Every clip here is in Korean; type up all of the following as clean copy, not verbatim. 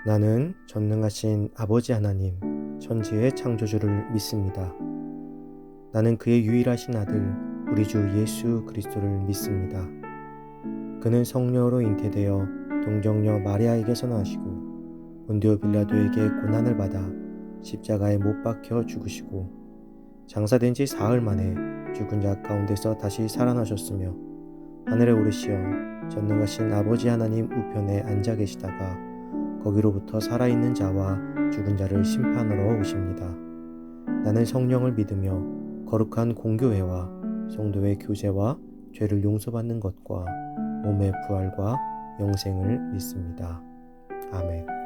나는 전능하신 아버지 하나님, 천지의 창조주를 믿습니다. 나는 그의 유일하신 아들, 우리 주 예수 그리스도를 믿습니다. 그는 성령으로 잉태되어 동정녀 마리아에게서 나시고 본디오 빌라도에게 고난을 받아 십자가에 못 박혀 죽으시고 장사된 지 사흘 만에 죽은 자 가운데서 다시 살아나셨으며 하늘에 오르시어 전능하신 아버지 하나님 우편에 앉아 계시다가 거기로부터 살아있는 자와 죽은 자를 심판하러 오십니다. 나는 성령을 믿으며 거룩한 공교회와 성도의 교제와 죄를 용서받는 것과 몸의 부활과 영생을 믿습니다. 아멘.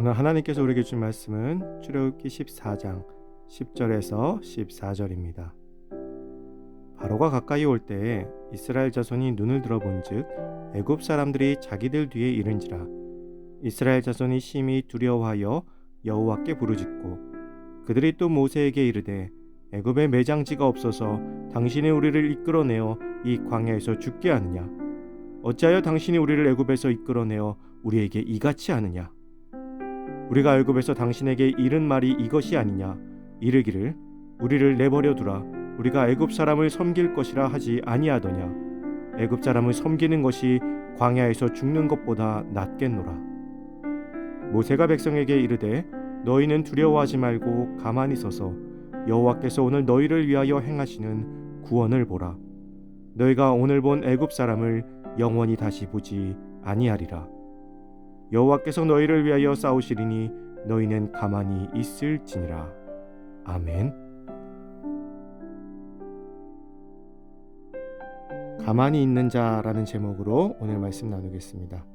오늘 하나님께서 우리에게 준 말씀은 출애굽기 14장 10절에서 14절입니다. 바로가 가까이 올 때에 이스라엘 자손이 눈을 들어본즉 애굽 사람들이 자기들 뒤에 이른지라. 이스라엘 자손이 심히 두려워하여 여호와께 부르짖고 그들이 또 모세에게 이르되 애굽에 매장지가 없어서 당신이 우리를 이끌어내어 이 광야에서 죽게 하느냐? 어찌하여 당신이 우리를 애굽에서 이끌어내어 우리에게 이같이 하느냐? 우리가 애굽에서 당신에게 이른 말이 이것이 아니냐? 이르기를 우리를 내버려 두라. 우리가 애굽 사람을 섬길 것이라 하지 아니하더냐? 애굽 사람을 섬기는 것이 광야에서 죽는 것보다 낫겠노라. 모세가 백성에게 이르되 너희는 두려워하지 말고 가만히 서서 여호와께서 오늘 너희를 위하여 행하시는 구원을 보라. 너희가 오늘 본 애굽 사람을 영원히 다시 보지 아니하리라. 여호와께서 너희를 위하여 싸우시리니 너희는 가만히 있을지니라. 아멘. 가만히 있는 자라는 제목으로 오늘 말씀 나누겠습니다.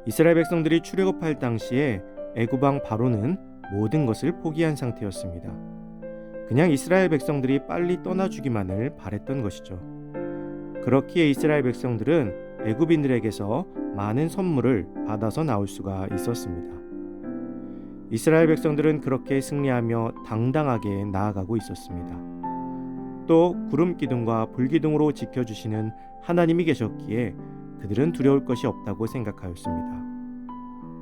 이스라엘 백성들이 출애굽할 당시에 애굽 왕 바로는 모든 것을 포기한 상태였습니다. 그냥 이스라엘 백성들이 빨리 떠나주기만을 바랬던 것이죠. 그렇기에 이스라엘 백성들은 애굽인들에게서 많은 선물을 받아서 나올 수가 있었습니다. 이스라엘 백성들은 그렇게 승리하며 당당하게 나아가고 있었습니다. 또 구름 기둥과 불 기둥으로 지켜주시는 하나님이 계셨기에 그들은 두려울 것이 없다고 생각하였습니다.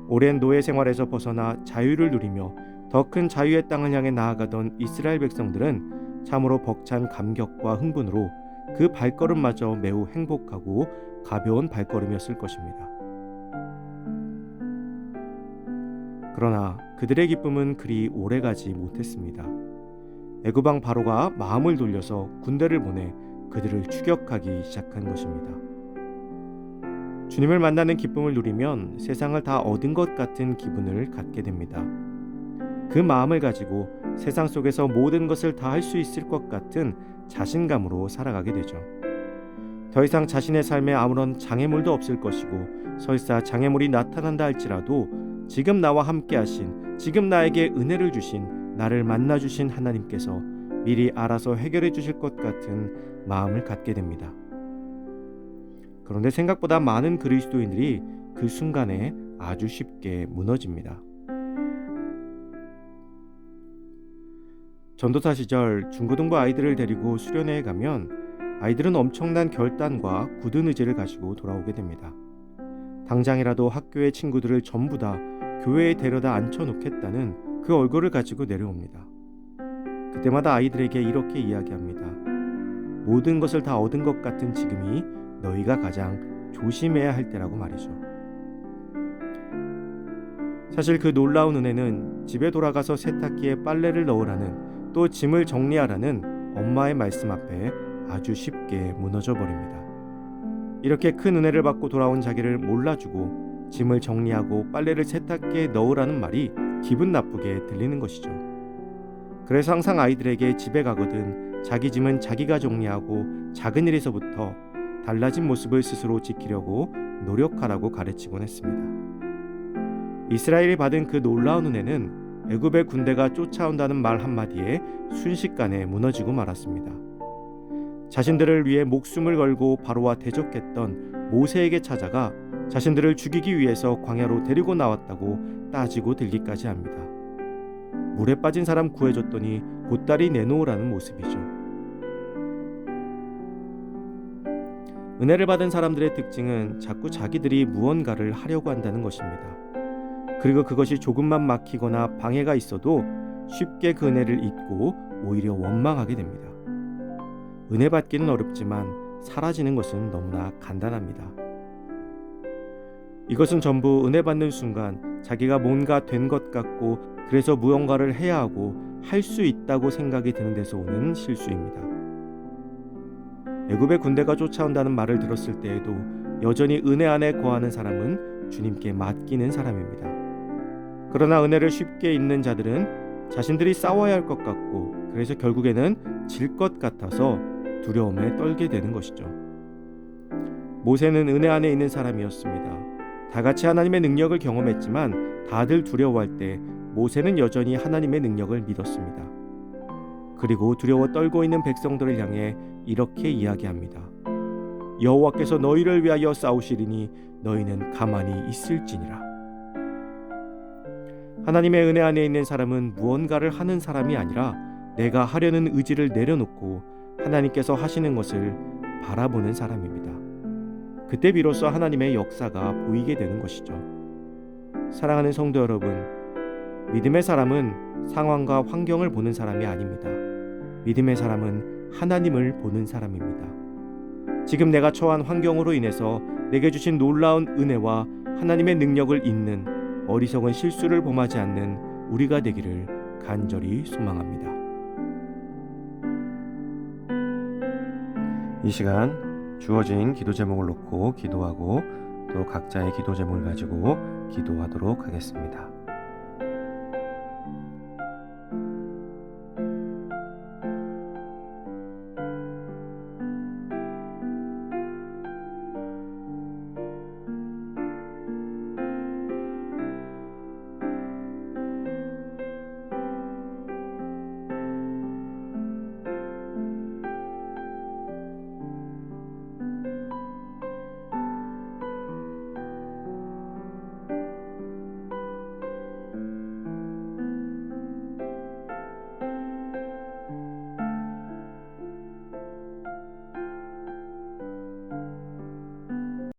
오랜 노예 생활에서 벗어나 자유를 누리며 더 큰 자유의 땅을 향해 나아가던 이스라엘 백성들은 참으로 벅찬 감격과 흥분으로 그 발걸음마저 매우 행복하고 가벼운 발걸음이었을 것입니다. 그러나 그들의 기쁨은 그리 오래가지 못했습니다. 애굽 왕 바로가 마음을 돌려서 군대를 보내 그들을 추격하기 시작한 것입니다. 주님을 만나는 기쁨을 누리면 세상을 다 얻은 것 같은 기분을 갖게 됩니다. 그 마음을 가지고 세상 속에서 모든 것을 다 할 수 있을 것 같은 자신감으로 살아가게 되죠. 더 이상 자신의 삶에 아무런 장애물도 없을 것이고 설사 장애물이 나타난다 할지라도 지금 나와 함께 하신, 지금 나에게 은혜를 주신, 나를 만나주신 하나님께서 미리 알아서 해결해 주실 것 같은 마음을 갖게 됩니다. 그런데 생각보다 많은 그리스도인들이 그 순간에 아주 쉽게 무너집니다. 전도사 시절 중고등부 아이들을 데리고 수련회에 가면 아이들은 엄청난 결단과 굳은 의지를 가지고 돌아오게 됩니다. 당장이라도 학교의 친구들을 전부 다 교회에 데려다 앉혀놓겠다는 그 얼굴을 가지고 내려옵니다. 그때마다 아이들에게 이렇게 이야기합니다. 모든 것을 다 얻은 것 같은 지금이 너희가 가장 조심해야 할 때라고 말이죠. 사실 그 놀라운 은혜는 집에 돌아가서 세탁기에 빨래를 넣으라는, 또 짐을 정리하라는 엄마의 말씀 앞에 아주 쉽게 무너져 버립니다. 이렇게 큰 은혜를 받고 돌아온 자기를 몰라주고 짐을 정리하고 빨래를 세탁기에 넣으라는 말이 기분 나쁘게 들리는 것이죠. 그래서 항상 아이들에게 집에 가거든 자기 짐은 자기가 정리하고 작은 일에서부터 달라진 모습을 스스로 지키려고 노력하라고 가르치곤 했습니다. 이스라엘이 받은 그 놀라운 은혜는 애굽의 군대가 쫓아온다는 말 한마디에 순식간에 무너지고 말았습니다. 자신들을 위해 목숨을 걸고 바로와 대적했던 모세에게 찾아가 자신들을 죽이기 위해서 광야로 데리고 나왔다고 따지고 들기까지 합니다. 물에 빠진 사람 구해줬더니 보따리 내놓으라는 모습이죠. 은혜를 받은 사람들의 특징은 자꾸 자기들이 무언가를 하려고 한다는 것입니다. 그리고 그것이 조금만 막히거나 방해가 있어도 쉽게 그 은혜를 잊고 오히려 원망하게 됩니다. 은혜 받기는 어렵지만 사라지는 것은 너무나 간단합니다. 이것은 전부 은혜 받는 순간 자기가 뭔가 된 것 같고 그래서 무언가를 해야 하고 할 수 있다고 생각이 드는 데서 오는 실수입니다. 애굽의 군대가 쫓아온다는 말을 들었을 때에도 여전히 은혜 안에 거하는 사람은 주님께 맡기는 사람입니다. 그러나 은혜를 쉽게 잊는 자들은 자신들이 싸워야 할 것 같고 그래서 결국에는 질 것 같아서 두려움에 떨게 되는 것이죠. 모세는 은혜 안에 있는 사람이었습니다. 다 같이 하나님의 능력을 경험했지만 다들 두려워할 때 모세는 여전히 하나님의 능력을 믿었습니다. 그리고 두려워 떨고 있는 백성들을 향해 이렇게 이야기합니다. 여호와께서 너희를 위하여 싸우시리니 너희는 가만히 있을지니라. 하나님의 은혜 안에 있는 사람은 무언가를 하는 사람이 아니라 내가 하려는 의지를 내려놓고 하나님께서 하시는 것을 바라보는 사람입니다. 그때 비로소 하나님의 역사가 보이게 되는 것이죠. 사랑하는 성도 여러분, 믿음의 사람은 상황과 환경을 보는 사람이 아닙니다. 믿음의 사람은 하나님을 보는 사람입니다. 지금 내가 처한 환경으로 인해서 내게 주신 놀라운 은혜와 하나님의 능력을 잊는 어리석은 실수를 범하지 않는 우리가 되기를 간절히 소망합니다. 이 시간 주어진 기도 제목을 놓고 기도하고 또 각자의 기도 제목을 가지고 기도하도록 하겠습니다.